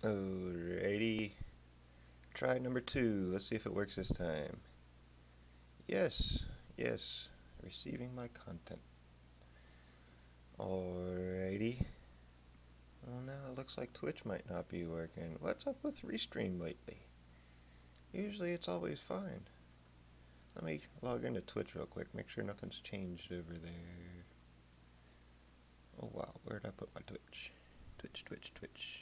Alrighty. Try number two. Let's see if it works this time. Yes, yes. Receiving my content. Alrighty. Well, now it looks like Twitch might not be working. What's up with Restream lately? Usually it's always fine. Let me log into Twitch real quick, make sure nothing's changed over there. Oh wow, where'd I put my Twitch? Twitch, Twitch, Twitch.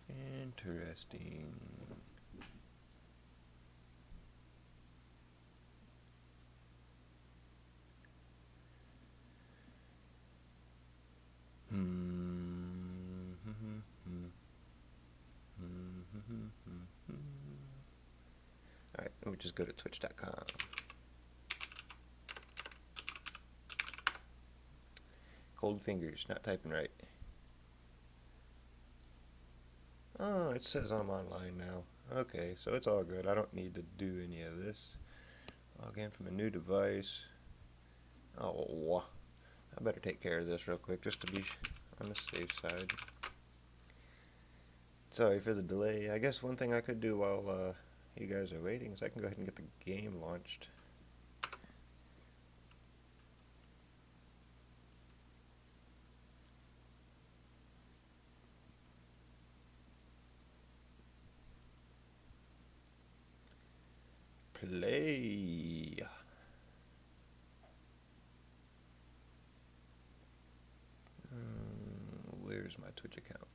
Interesting. Alright, let me just go to twitch.com. Cold fingers, not typing right. Oh, it says I'm online now. Okay, so it's all good. I don't need to do any of this. Log in from a new device. Oh, I better take care of this real quick just to be on the safe side. Sorry for the delay. I guess one thing I could do while you guys are waiting is I can go ahead and get the game launched. Play. Where's my Twitch account?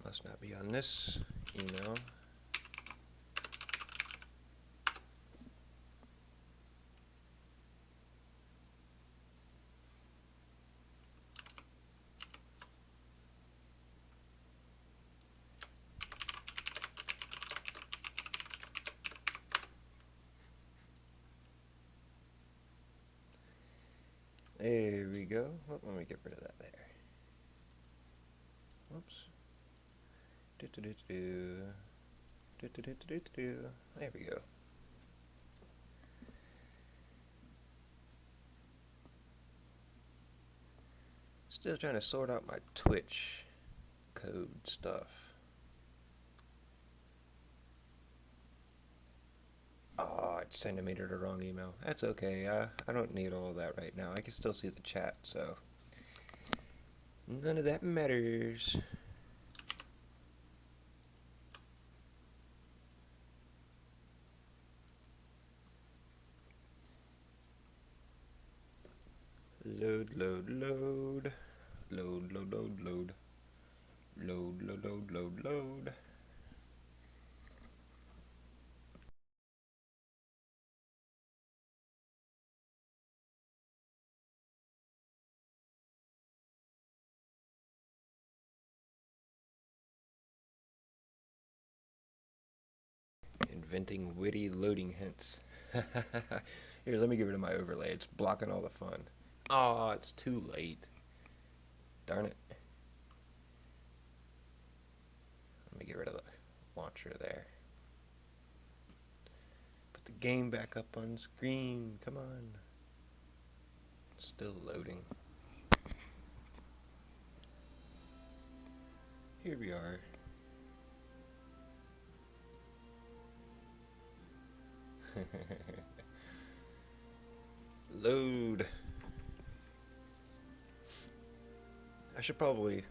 Must not be on this email. There we go. Oh, let me get rid of that there. Whoops. There we go. Still trying to sort out my Twitch code stuff. Oh, it's sending me to the wrong email. That's okay. I don't need all of that right now. I can still see the chat, so none of that matters. Load, load, load. Load, load, load, load. Load, load, load, load, load. Inventing witty loading hints. Here, let me get rid of my overlay. It's blocking all the fun. Oh, it's too late. Darn it. Let me get rid of the launcher there. Put the game back up on screen. Come on. Still loading. Here we are. Load. I should probably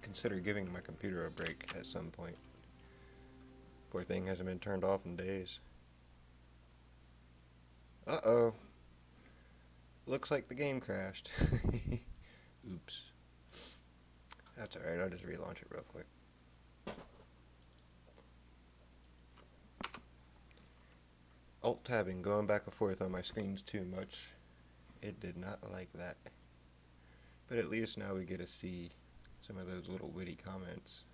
consider giving my computer a break at some point. Poor thing hasn't been turned off in days. Uh-oh. Looks like the game crashed. Oops. That's alright, I'll just relaunch it real quick. Alt-tabbing, going back and forth on my screens too much. It did not like that. But at least now we get to see some of those little witty comments.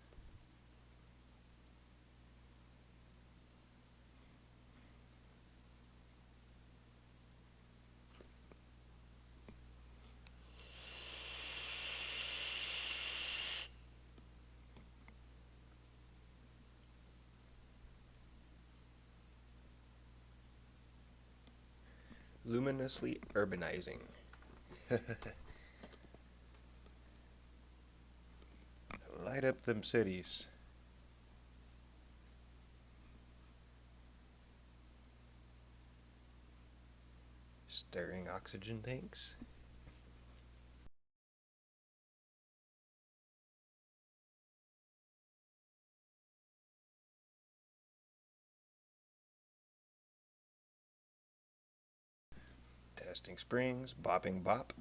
Luminously urbanizing. Light up them cities. Stirring oxygen tanks. Testing springs. Bopping bop.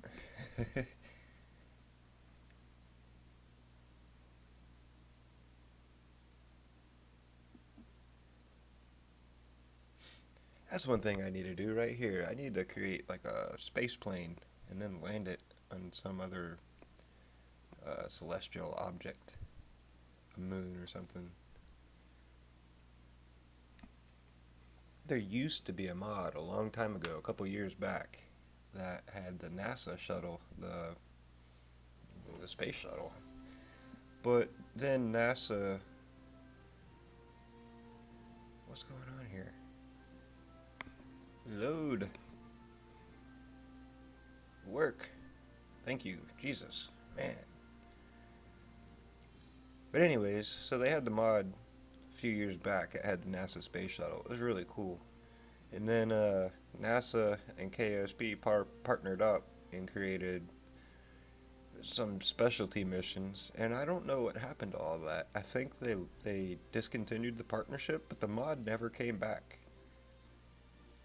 That's one thing I need to do right here. I need to create like a space plane and then land it on some other celestial object, a moon or something. There used to be a mod a long time ago, a couple years back, that had the NASA shuttle, the space shuttle. But then NASA, what's going on here? Load. Work. Thank you, Jesus, man. But anyways, so they had the mod a few years back. It had the NASA space shuttle. It was really cool. And then NASA and KSP partnered up and created some specialty missions. And I don't know what happened to all that. I think they discontinued the partnership, but the mod never came back.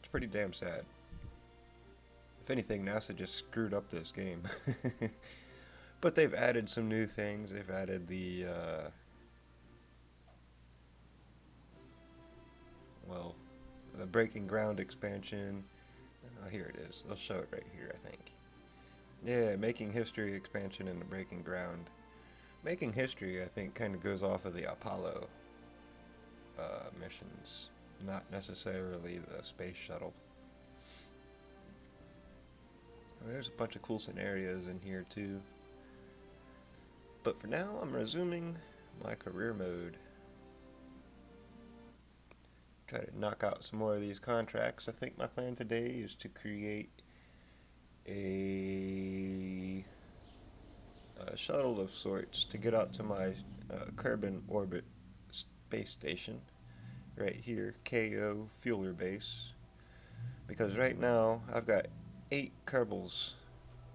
It's pretty damn sad. If anything, NASA just screwed up this game. But they've added some new things. They've added the, the Breaking Ground expansion. Oh, here it is. They'll show it right here, I think. Yeah, Making History expansion and the Breaking Ground. Making History, I think, kind of goes off of the Apollo missions, not necessarily the space shuttle. There's a bunch of cool scenarios in here, too. But for now, I'm resuming my career mode. Try to knock out some more of these contracts. I think my plan today is to create a shuttle of sorts to get out to my Kerbal orbit space station right here, KO Fueler Base. Because right now, I've got 8 Kerbals,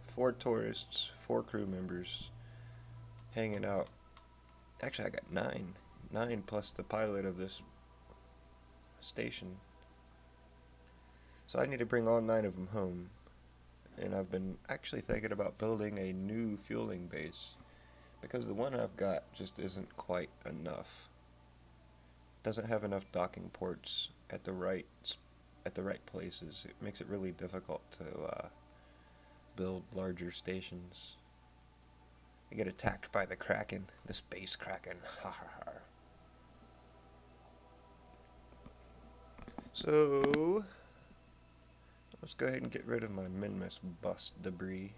4 tourists, 4 crew members hanging out. Actually, I got 9. 9 plus the pilot of this station. So I need to bring all 9 of them home. And I've been actually thinking about building a new fueling base, because the one I've got just isn't quite enough. Doesn't have enough docking ports at the right places. It makes it really difficult to build larger stations. I get attacked by the Kraken, the space Kraken. Ha ha ha. So let's go ahead and get rid of my Minmus bus debris.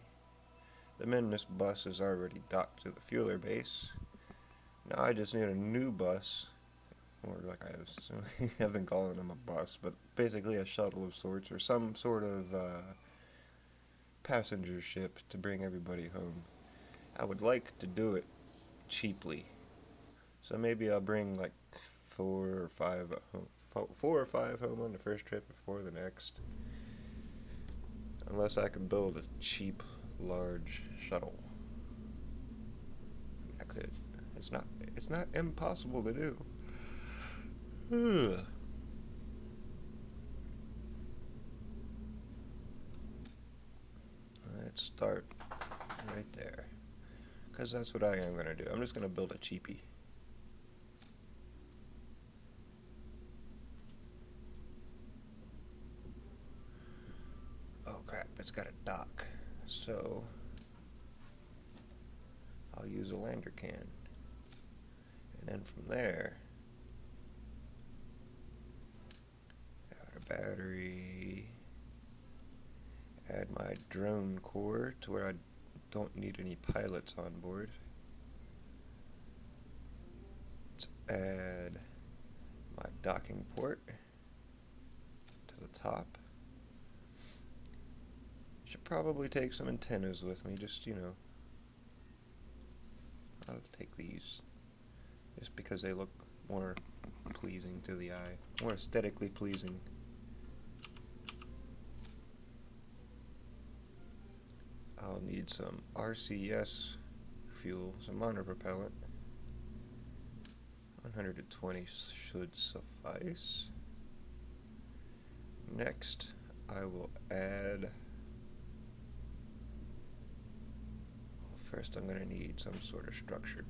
The Minmus bus is already docked to the fueler base. Now I just need a new bus, or like I've been calling them a bus, but basically a shuttle of sorts, or some sort of passenger ship to bring everybody home. I would like to do it cheaply, so maybe I'll bring like 4 or 5 home on the first trip before the next. Unless I can build a cheap, large shuttle. I could. It's not impossible to do. Let's start right there, because that's what I am going to do. I'm just going to build a cheapie. Oh crap, it's got a dock, so I'll use a lander can, and then from there, add a battery, add my drone core to where I don't need any pilots on board. Let's add my docking port to the top. Should probably take some antennas with me, just, I'll take these. Just because they look more pleasing to the eye, more aesthetically pleasing. I'll need some RCS fuel, some monopropellant. 120 should suffice. Next, I will add... First, I'm going to need some sort of structure.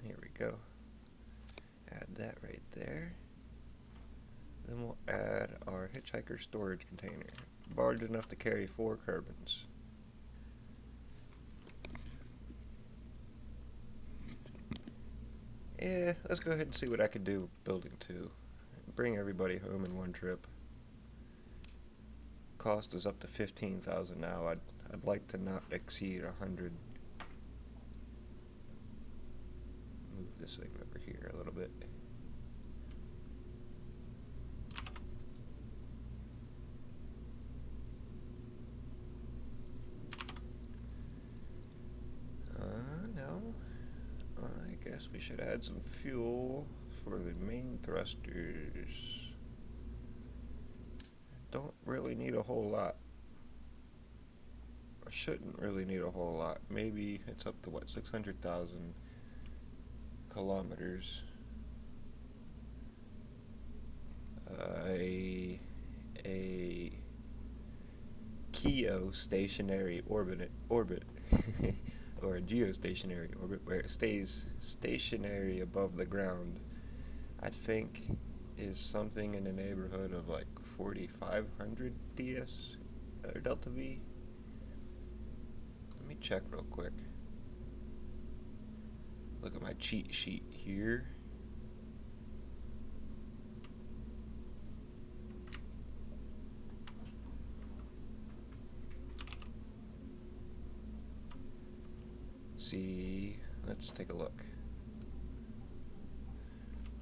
Here we go. Add that right there. Then we'll add our hitchhiker storage container, large enough to carry 4 Kerbals. Yeah, let's go ahead and see what I could do building 2. Bring everybody home in one trip. Cost is up to 15,000 now. I'd like to not exceed 100. Move this thing over here a little bit. No. I guess we should add some fuel for the main thrusters. Don't really need a whole lot. Or shouldn't really need a whole lot. Maybe it's up to what, 600,000 kilometers. A geostationary orbit or a geostationary orbit where it stays stationary above the ground, I think is something in the neighborhood of like 4,500 DS or delta V. Let me check real quick. Look at my cheat sheet here. See, let's take a look.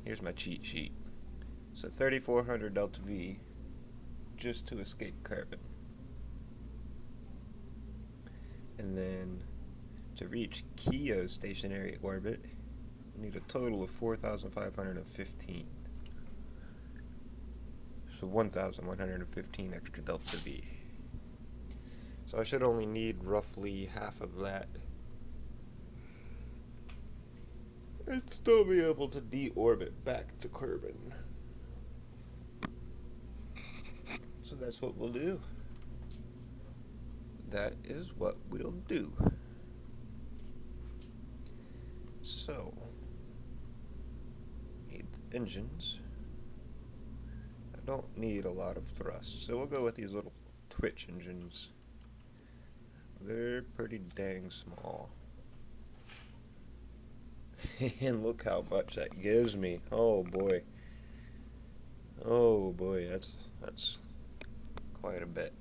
Here's my cheat sheet. So 3,400 delta V just to escape Kerbal. And then to reach geostationary orbit, we need a total of 4,515. So 1,115 extra delta V. So I should only need roughly half of that. And still be able to deorbit back to Kerbal. So that's what we'll do. That is what we'll do. So, need engines. I don't need a lot of thrust, so we'll go with these little twitch engines. They're pretty dang small. And look how much that gives me. Oh boy. Oh boy, that's quite a bit.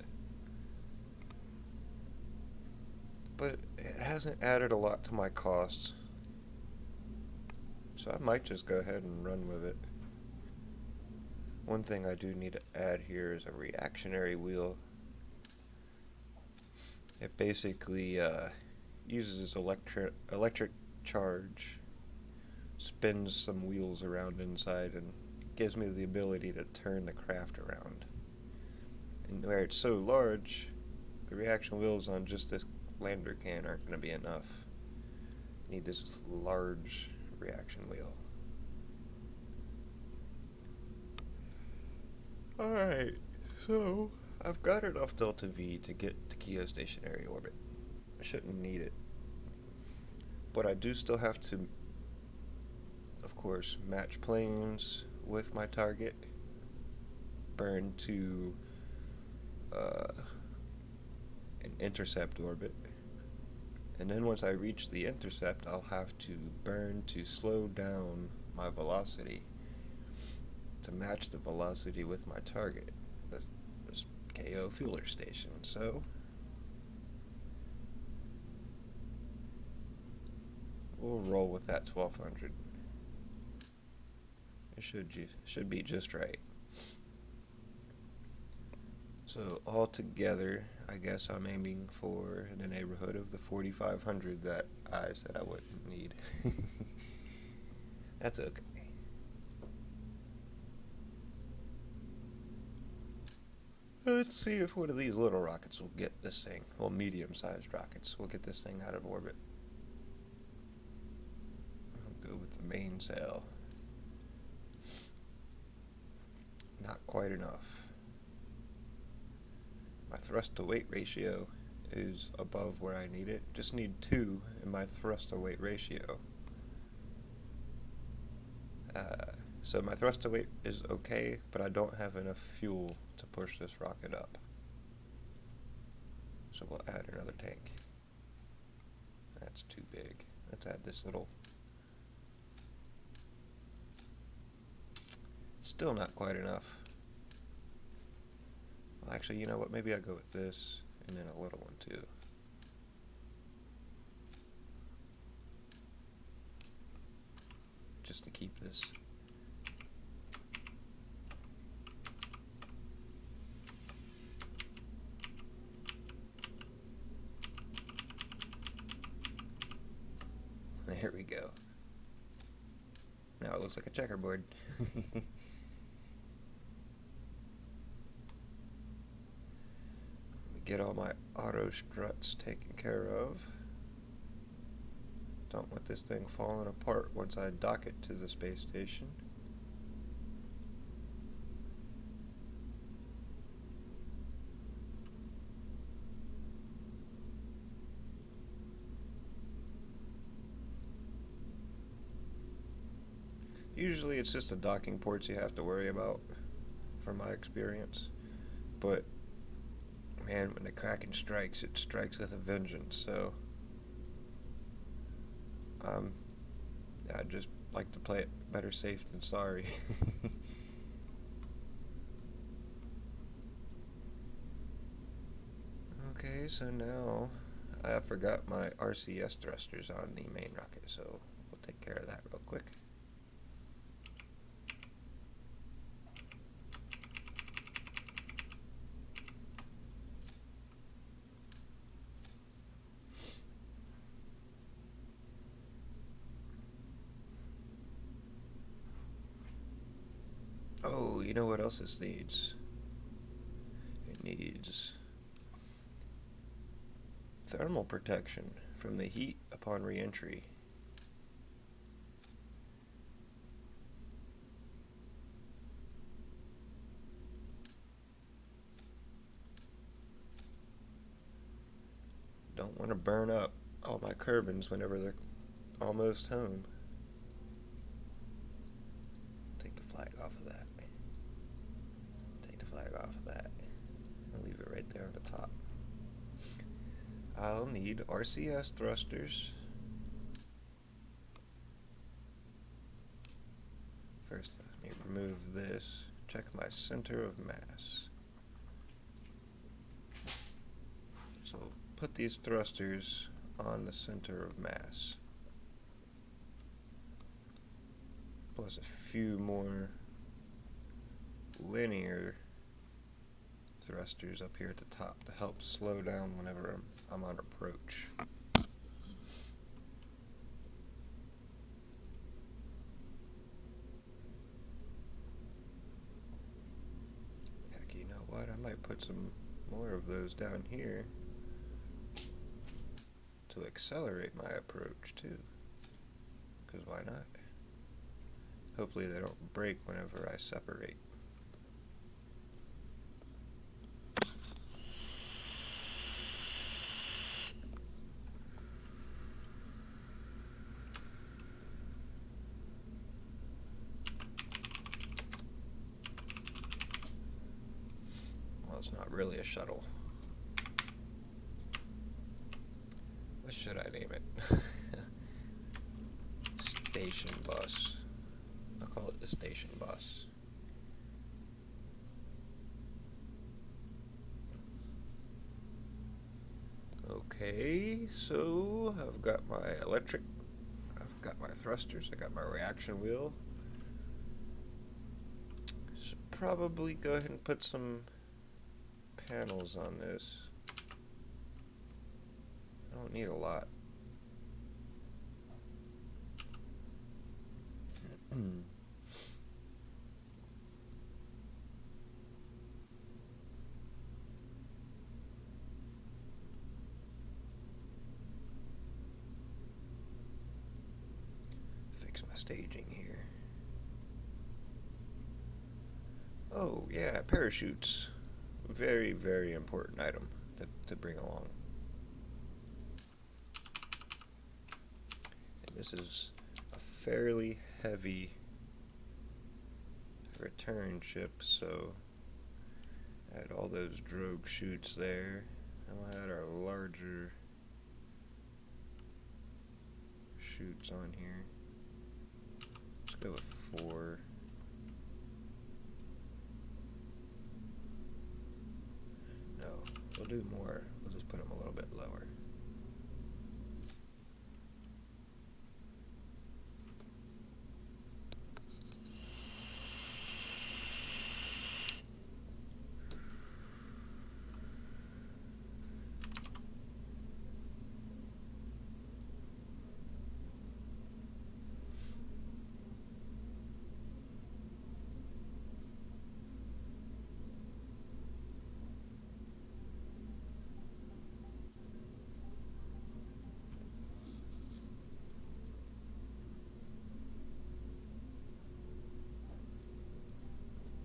But it hasn't added a lot to my costs. So I might just go ahead and run with it. One thing I do need to add here is a reactionary wheel. It basically uses this electric charge, spins some wheels around inside, and gives me the ability to turn the craft around. And where it's so large, the reaction wheels on just this lander can aren't going to be enough. I need this large reaction wheel. Alright, so I've got enough delta V to get to geostationary orbit. I shouldn't need it. But I do still have to, of course, match planes with my target, burn to an intercept orbit, and then once I reach the intercept, I'll have to burn to slow down my velocity to match the velocity with my target, this KO fueler station. So we'll roll with that 1200. It should be just right. So altogether, I guess I'm aiming for in the neighborhood of the 4,500 that I said I wouldn't need. That's okay. Let's see if one of these little rockets will get this thing. Well, medium-sized rockets will get this thing out of orbit. I'll go with the mainsail. Not quite enough. My thrust-to-weight ratio is above where I need it. Just need 2 in my thrust-to-weight ratio. So my thrust-to-weight is okay, but I don't have enough fuel to push this rocket up. So we'll add another tank. That's too big. Let's add this little. Still not quite enough. Well, actually, you know what? Maybe I'll go with this, and then a little one too. Just to keep this. There we go. Now it looks like a checkerboard. Get all my auto struts taken care of. Don't want this thing falling apart once I dock it to the space station. Usually it's just the docking ports you have to worry about, from my experience. But man, when the Kraken strikes, it strikes with a vengeance. So I just like to play it better safe than sorry. Okay, so now I forgot my RCS thrusters on the main rocket, so we'll take care of that real quick. Oh, you know what else this needs? It needs thermal protection from the heat upon re-entry. Don't want to burn up all my Kerbals whenever they're almost home. Take the flag off of that. Take the flag off of that. I'll leave it right there on the top. I'll need RCS thrusters. First, let me remove this. Check my center of mass. So put these thrusters on the center of mass. Plus a few more linear thrusters up here at the top to help slow down whenever I'm on approach. Heck, you know what? I might put some more of those down here to accelerate my approach too. Because why not? Hopefully they don't break whenever I separate. Well, it's not really a shuttle. What should I name it? Station bus. I'll call it the station bus. Okay, so I've got my electric, I've got my thrusters, I got my reaction wheel. Should probably go ahead and put some panels on this. I don't need a lot. Fix my staging here. Oh yeah, parachutes. Very, very important item to bring along. And this is a fairly heavy return ship, so add all those drogue chutes there. And we'll add our larger chutes on here. Let's go with 4. No, we'll do more. We'll just put them a little bit lower.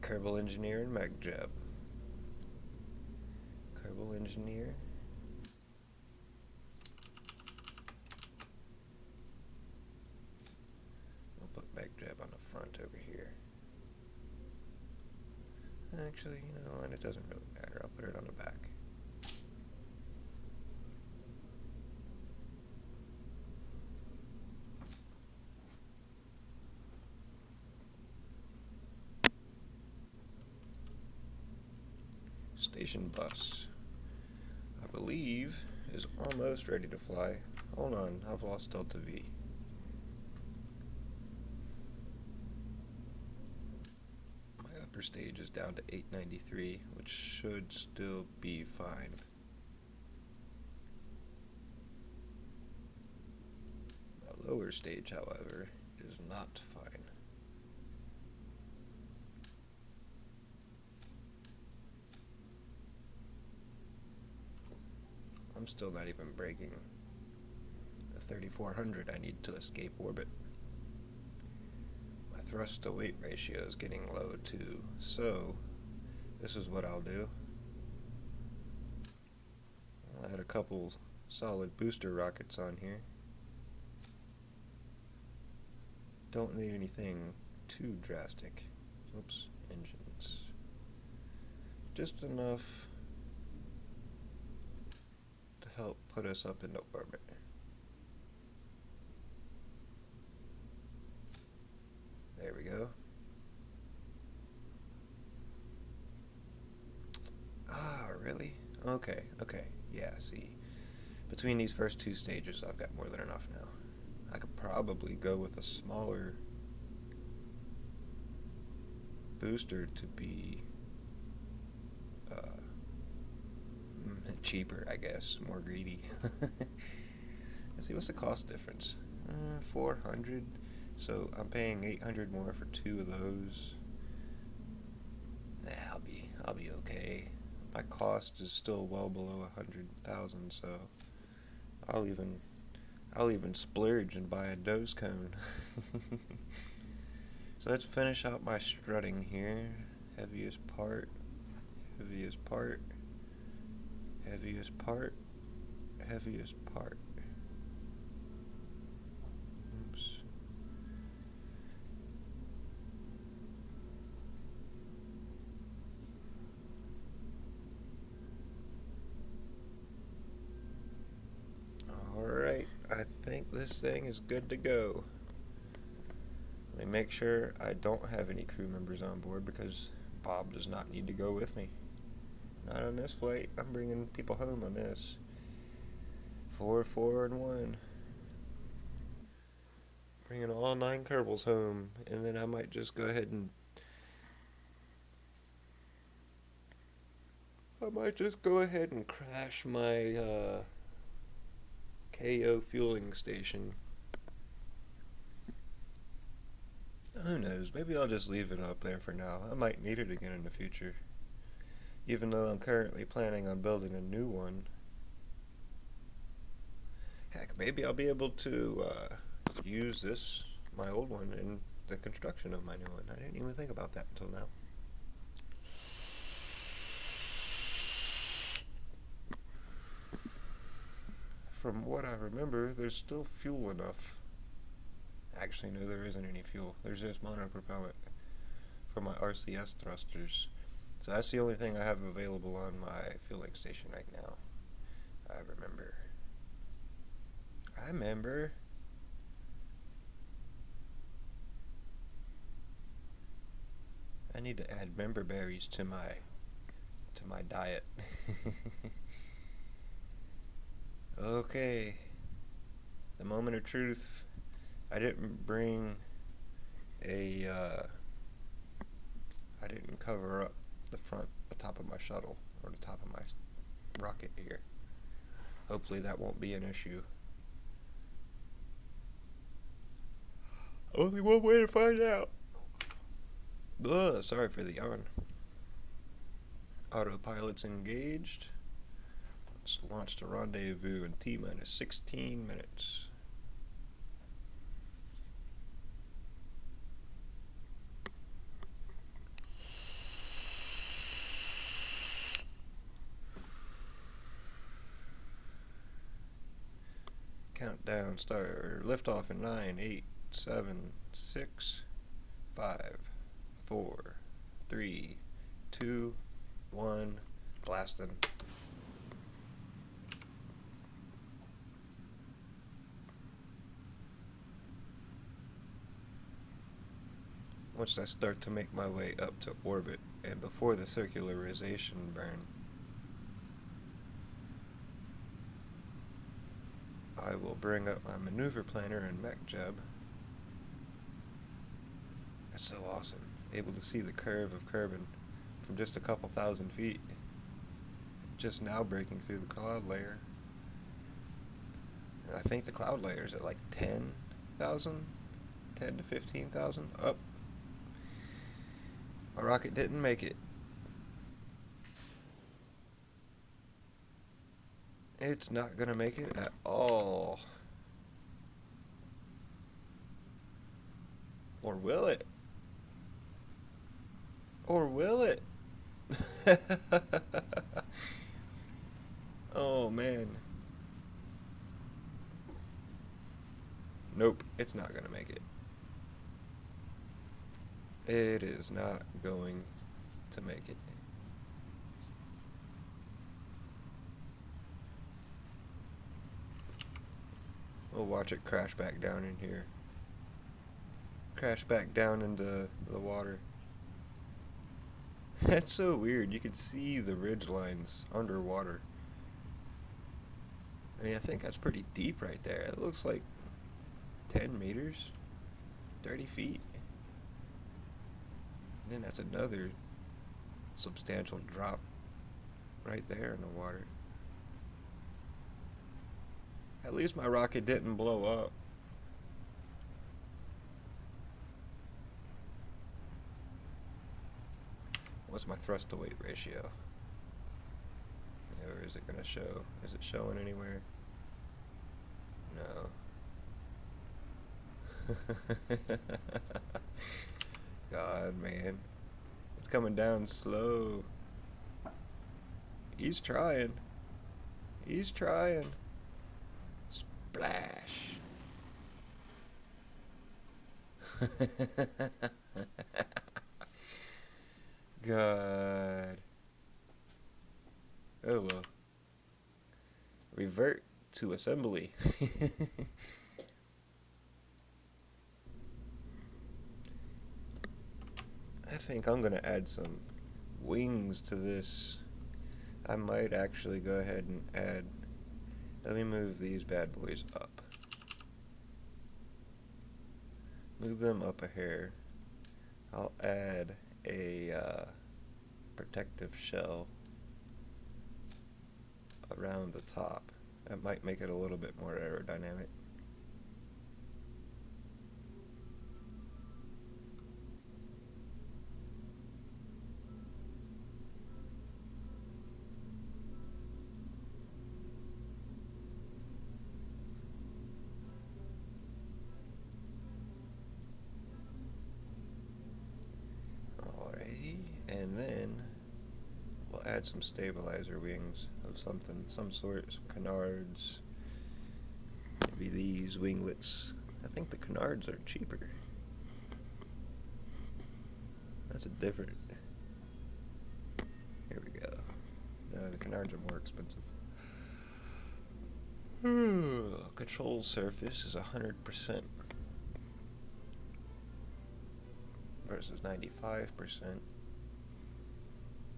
Kerbal Engineer and Mag Jab. Kerbal Engineer. I'll put Mag Jab on the front over here. Actually, you know, and it doesn't really matter. I'll put it on the back. Station bus, I believe, is almost ready to fly. Hold on, I've lost Delta V. My upper stage is down to 893, which should still be fine. My lower stage, however, is not fine. I'm still not even breaking the 3400 I need to escape orbit. My thrust to weight ratio is getting low too, so this is what I'll do. I'll add a couple solid booster rockets on here. Don't need anything too drastic. Oops, engines. Just enough help put us up into orbit. There we go. Ah, really? Okay, yeah, see. Between these first 2 stages, I've got more than enough now. I could probably go with a smaller booster to be cheaper, I guess, more greedy. Let's see, what's the cost difference? 400. So I'm paying 800 more for 2 of those. I'll be okay. My cost is still well below 100,000, so I'll even splurge and buy a nose cone. So let's finish out my strutting here. Heaviest part. Heaviest part. Heaviest part. Heaviest part. Oops. Alright, I think this thing is good to go. Let me make sure I don't have any crew members on board because Bob does not need to go with me. Not on this flight. I'm bringing people home on this. 4, 4, and 1. Bringing all 9 Kerbals home, and then I might just go ahead and I might just go ahead and crash my KO fueling station. Who knows? Maybe I'll just leave it up there for now. I might need it again in the future. Even though I'm currently planning on building a new one. Heck, maybe I'll be able to use this, my old one, in the construction of my new one. I didn't even think about that until now. From what I remember, there's still fuel enough. Actually, no, there isn't any fuel. There's just monopropellant for my RCS thrusters. So that's the only thing I have available on my fueling station right now. I remember. I need to add member berries to my diet. Okay. The moment of truth. I didn't bring I didn't cover up the top of my shuttle, or the top of my rocket here. Hopefully that won't be an issue. Only one way to find out. Ugh, sorry for the yawn. Autopilot's engaged. Let's launch the rendezvous in T-minus 16 minutes. Countdown start. Liftoff in 9, 8, 7, 6, 5, 4, 3, 2, 1. Blasting. Once I start to make my way up to orbit, and before the circularization burn, I will bring up my maneuver planner and mech jeb. That's so awesome. Able to see the curve of Kerbal from just a couple thousand feet. Just now breaking through the cloud layer. And I think the cloud layer is at like 10,000? 10 to 15,000? Up. My rocket didn't make it. It's not gonna make it at all. Or will it? Or will it? Oh man. Nope, it's not gonna make it. It is not going to make it. We'll watch it crash back down in here. Crash back down into the water. That's so weird. You can see the ridge lines underwater. I mean, I think that's pretty deep right there. It looks like 10 meters, 30 feet. And then that's another substantial drop right there in the water. At least my rocket didn't blow up. What's my thrust to weight ratio? Or is it gonna show? Is it showing anywhere? No. God, man. It's coming down slow. He's trying. He's trying. Splash. God. Oh well. Revert to assembly. I think I'm gonna add some wings to this. I might actually go ahead and add. Let me move these bad boys up. Move them up a hair. I'll add a protective shell around the top. That might make it a little bit more aerodynamic. Alrighty, and then we'll add some stabilizer wings of something, some sort, some canards. Maybe these winglets. I think the canards are cheaper. That's a different. Here we go. No, the canards are more expensive. Control surface is 100% versus 95%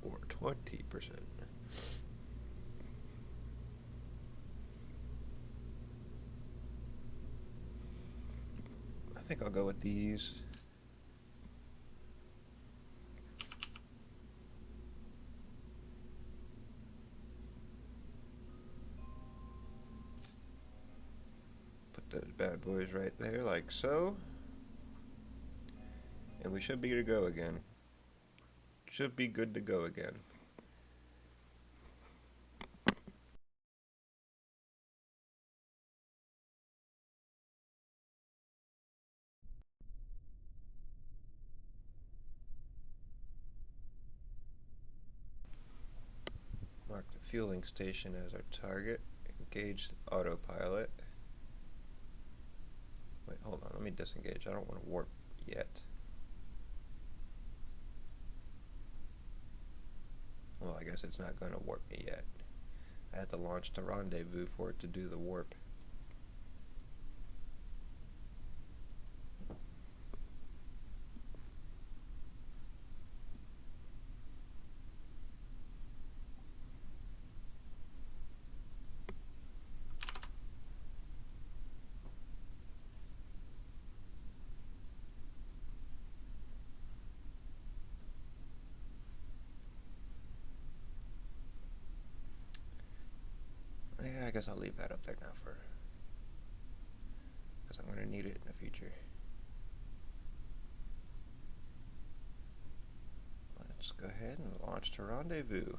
or 20%. I think I'll go with these. Put those bad boys right there like so. And we should be to go again. Should be good to go again. Mark the fueling station as our target. Engage the autopilot. Wait, hold on, let me disengage. I don't want to warp yet. Well, I guess it's not going to warp me yet. I have to launch to rendezvous for it to do the warp. Yeah, I guess I'll leave that up there now because I'm going to need it in the future. Let's go ahead and launch to rendezvous.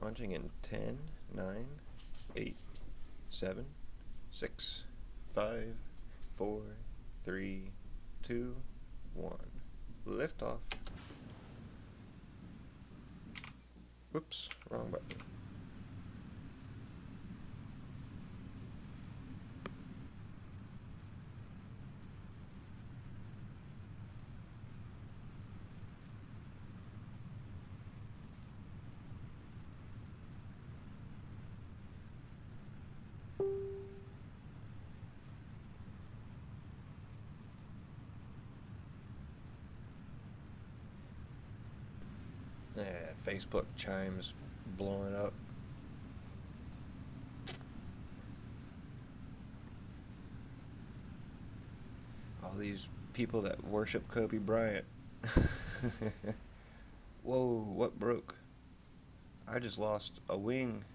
Launching in 10, 9, 8, 7, 6, 5, 4, 3, 2, 1. Liftoff. Whoops, wrong button. Yeah, Facebook chimes blowing up. All these people that worship Kobe Bryant. Whoa, what broke? I just lost a wing.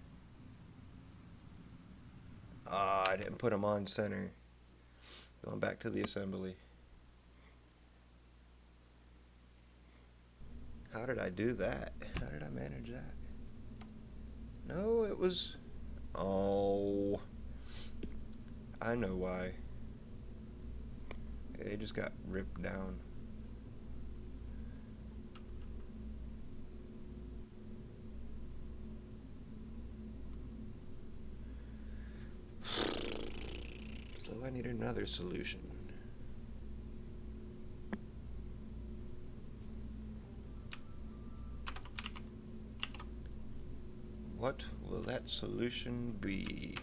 Ah, I didn't put him on center. Going back to the assembly. How did I do that? How did I manage that? No, it was... Oh... I know why. They just got ripped down. So I need another solution. What will that solution be?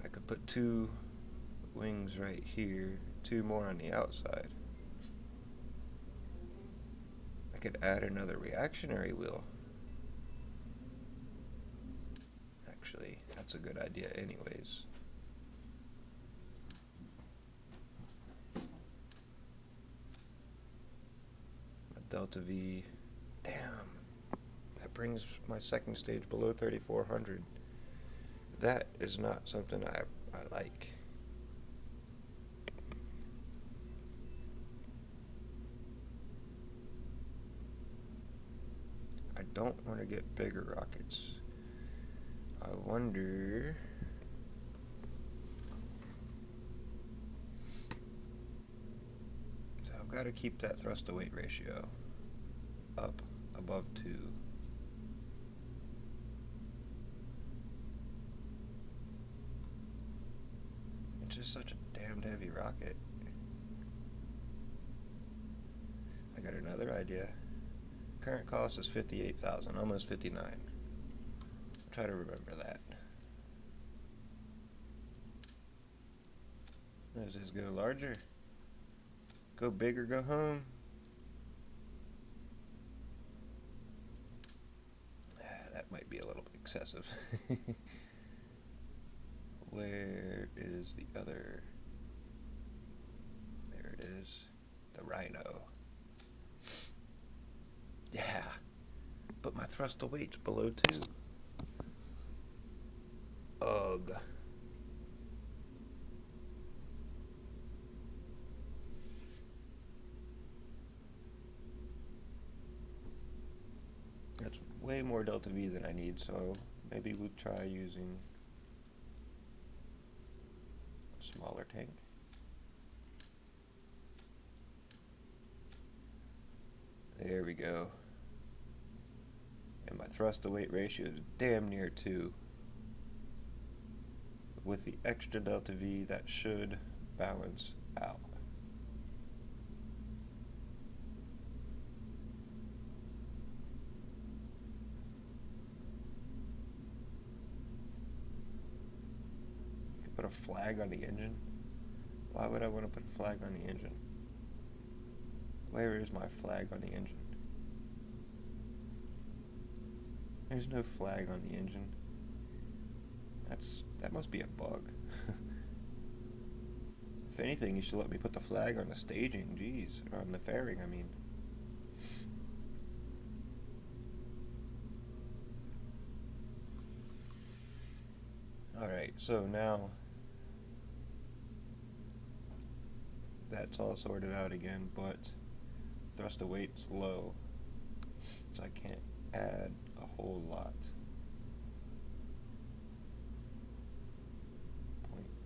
I could put two wings right here, 2 more on the outside. I could add another reactionary wheel. Actually, that's a good idea anyways. My delta V, damn, that brings my second stage below 3400. That is not something I like. I don't want to get bigger rockets. I wonder... So I've got to keep that thrust to weight ratio up above 2. It's just such a damned heavy rocket. I got another idea. Current cost is 58,000, almost 59. Try to remember that. Let's just go larger. Go big or go home. That might be a little bit excessive. Where is the other? There it is. The Rhino. Yeah. But my thrust to weight's below 2. Ugh. That's way more delta V than I need, so maybe we'll try using a smaller tank. There we go. And my thrust to weight ratio is damn near 2. With the extra delta V, that should balance out. Put a flag on the engine? Why would I want to put a flag on the engine? Where is my flag on the engine? There's no flag on the engine. That must be a bug. If anything, you should let me put the flag on the staging, jeez, or on the fairing, I mean. Alright, so now that's all sorted out again, but thrust to weight's low, so I can't add a whole lot.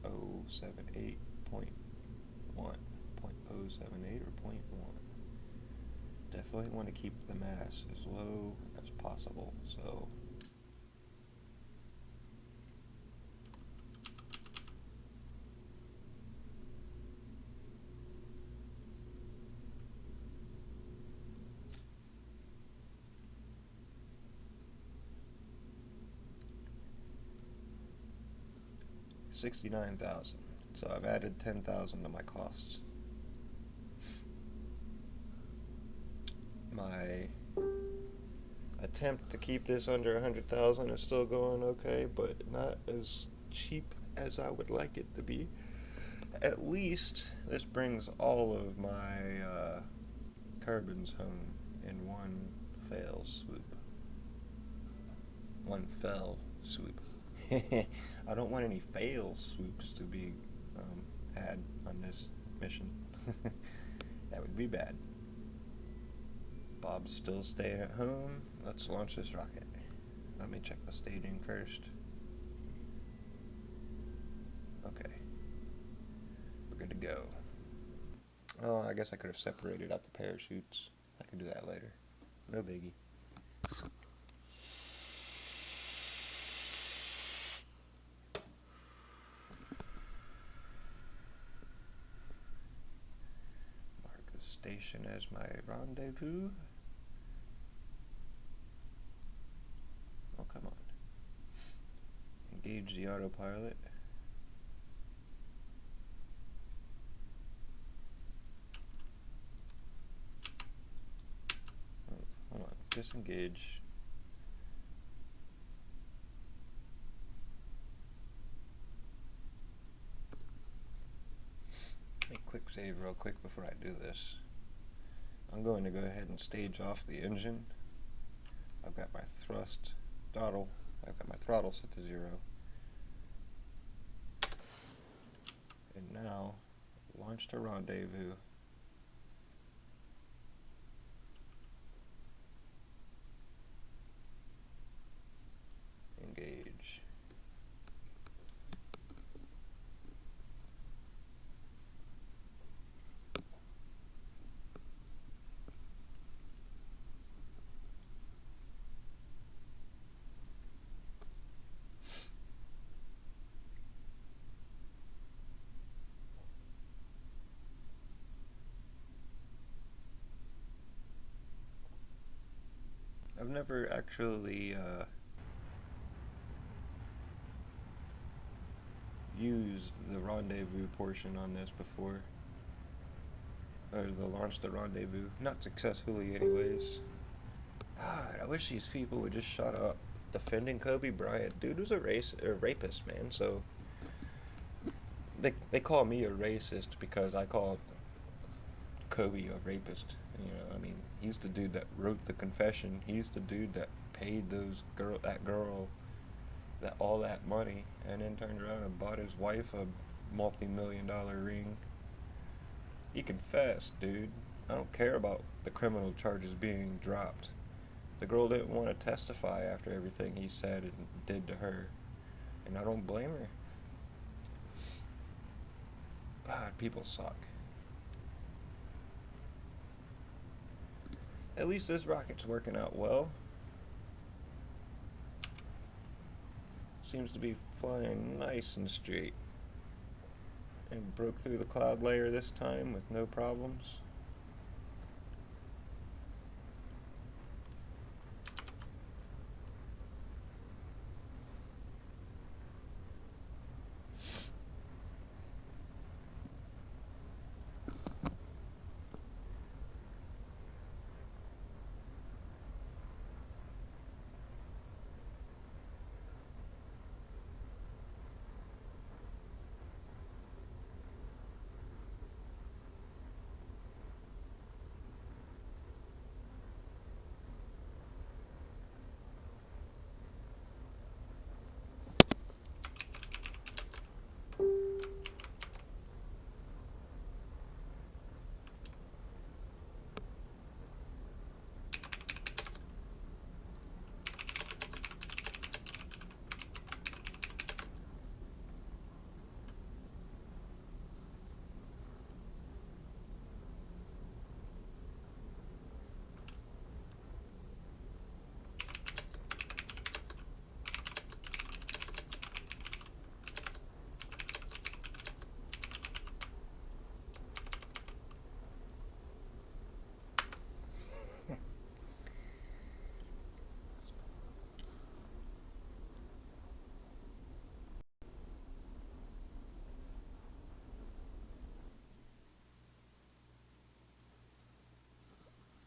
0.078, 0.1, 0.078 or 0.1. Definitely want to keep the mass as low as possible, so $69,000. So I've added $10,000 to my costs. My attempt to keep this under $100,000 is still going okay, but not as cheap as I would like it to be. At least this brings all of my Kerbals home in one fell swoop. One fell swoop. I don't want any fail swoops to be had on this mission. That would be bad. Bob's still staying at home. Let's launch this rocket. Let me check the staging first. Okay. We're good to go. Oh, I guess I could have separated out the parachutes. I can do that later. No biggie. Station as my rendezvous. Oh, come on. Engage the autopilot. disengage. Make a quick save real quick before I do this. I'm going to go ahead and stage off the engine. I've got my throttle set to 0. And now, launch to rendezvous. Engage. I've never actually used the rendezvous portion on this before, or the launch to rendezvous, not successfully anyways. God, I wish these people would just shut up. Defending Kobe Bryant. Dude was a rapist, man, so they call me a racist because I called Kobe a rapist. You know, I mean, he's the dude that wrote the confession. He's the dude that paid that girl that all that money, and then turned around and bought his wife a multi-million-dollar ring. He confessed, dude. I don't care about the criminal charges being dropped. The girl didn't want to testify after everything he said and did to her, and I don't blame her. God, people suck. At least this rocket's working out well. Seems to be flying nice and straight. And broke through the cloud layer this time with no problems.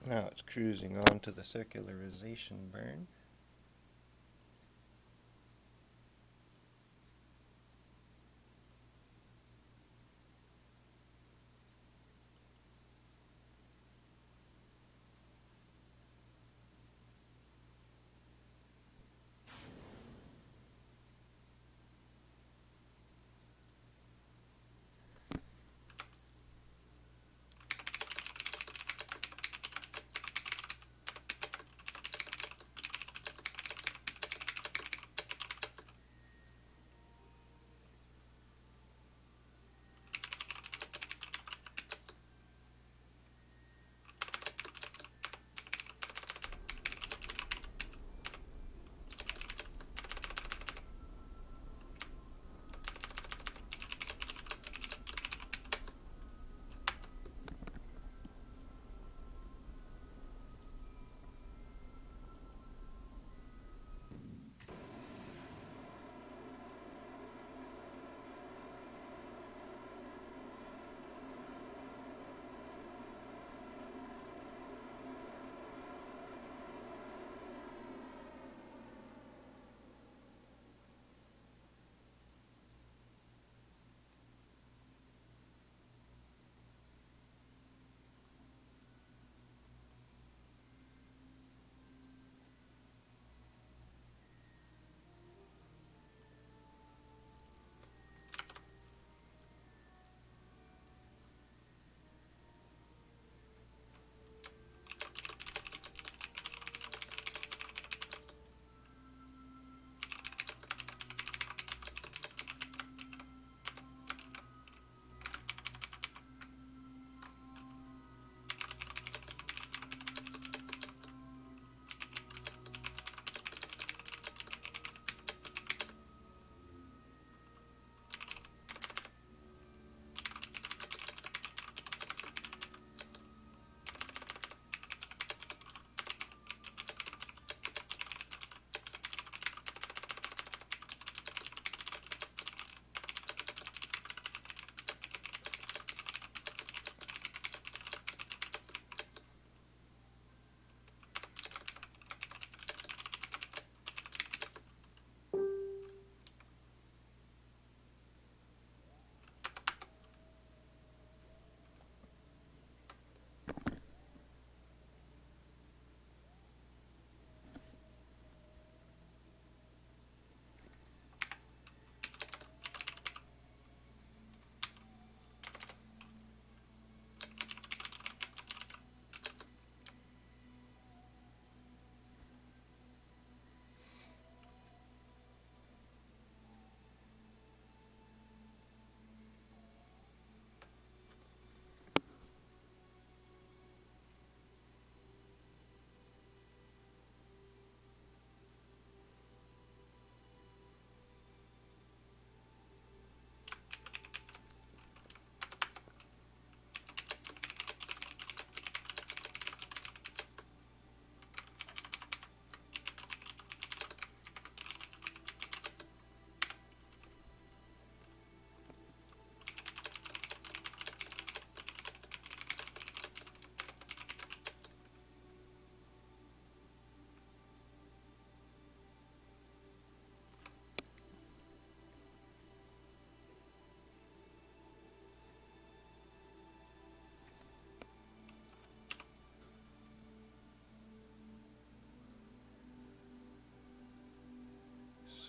Now it's cruising on to the circularization burn.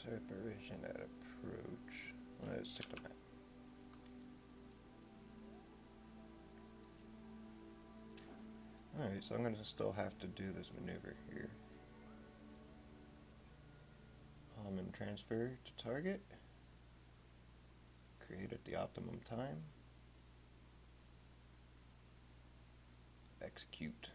Separation at approach. Let's stick to that. Alright, so I'm going to still have to do this maneuver here. And transfer to target. Create at the optimum time. Execute.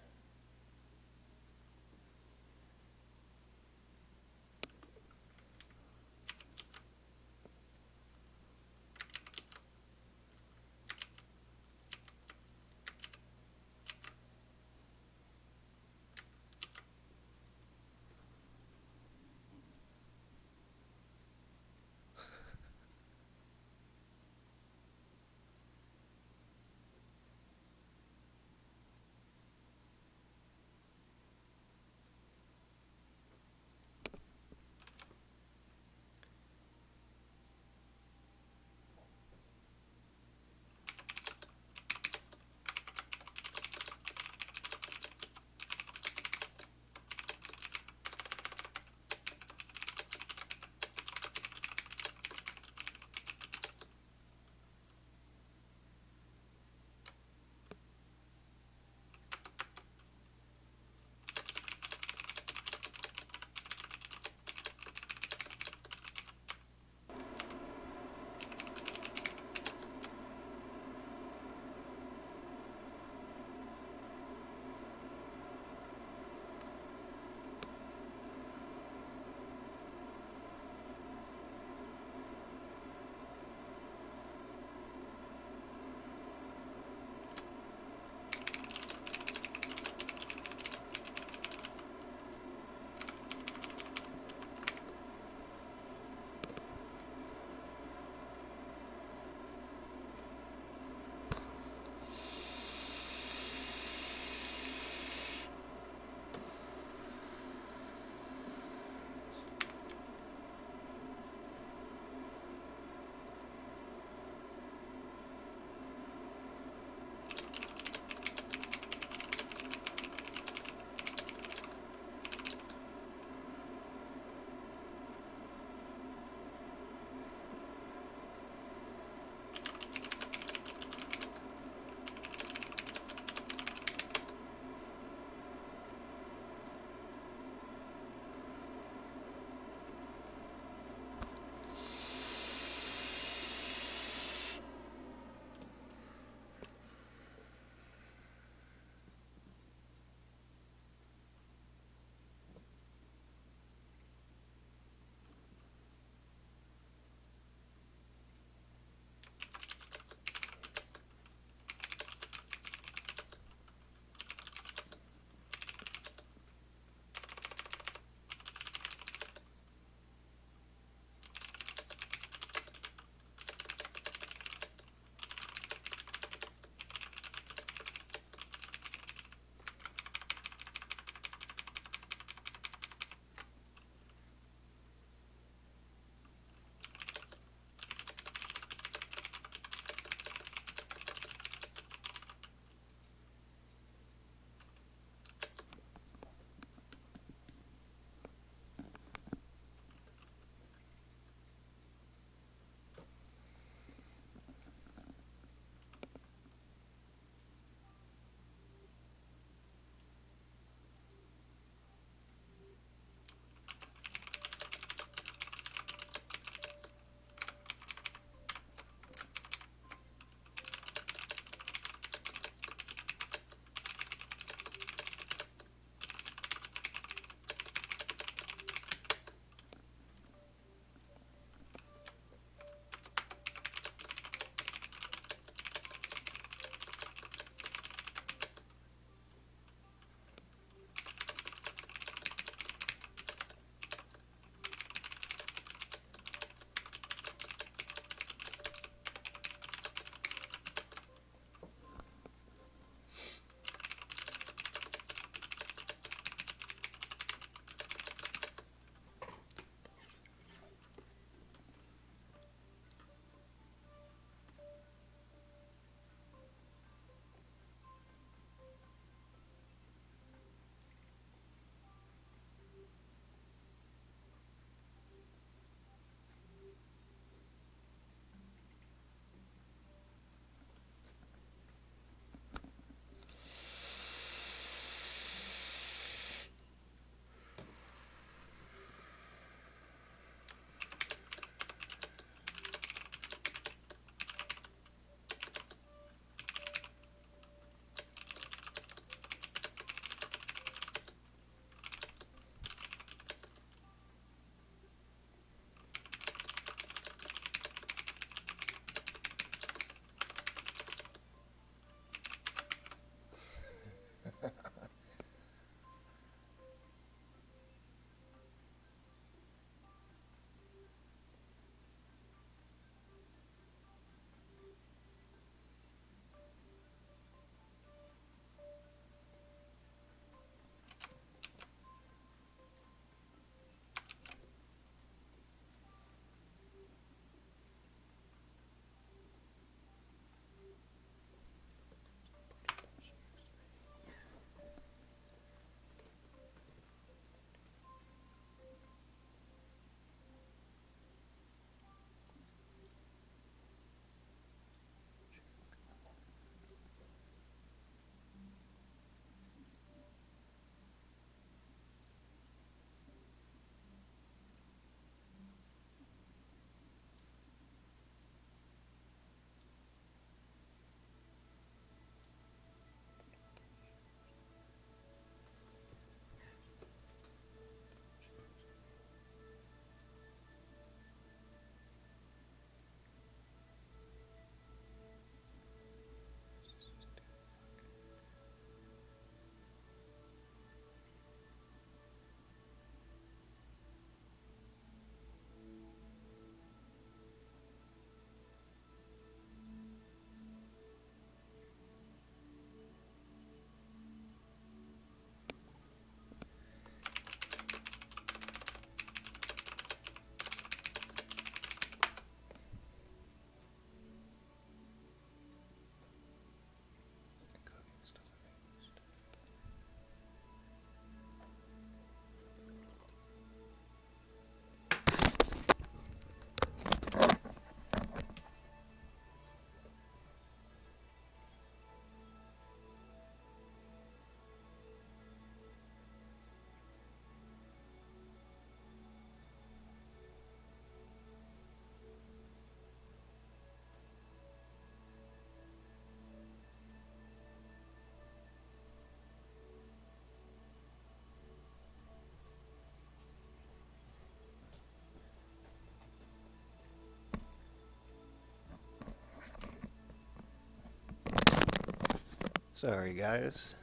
Sorry, guys.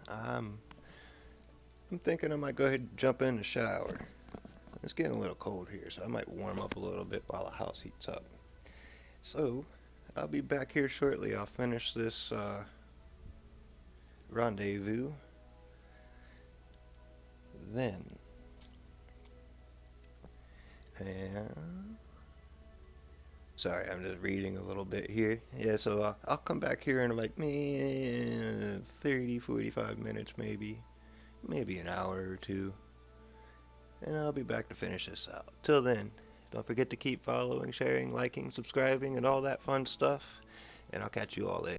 I'm thinking I might go ahead and jump in the shower. It's getting a little cold here, so I might warm up a little bit while the house heats up. So, I'll be back here shortly. I'll finish this rendezvous. Then, and sorry, I'm just reading a little bit here. Yeah, so I'll come back here in like 30, 45 minutes maybe an hour or two. And I'll be back to finish this out. Till then, don't forget to keep following, sharing, liking, subscribing, and all that fun stuff. And I'll catch you all later.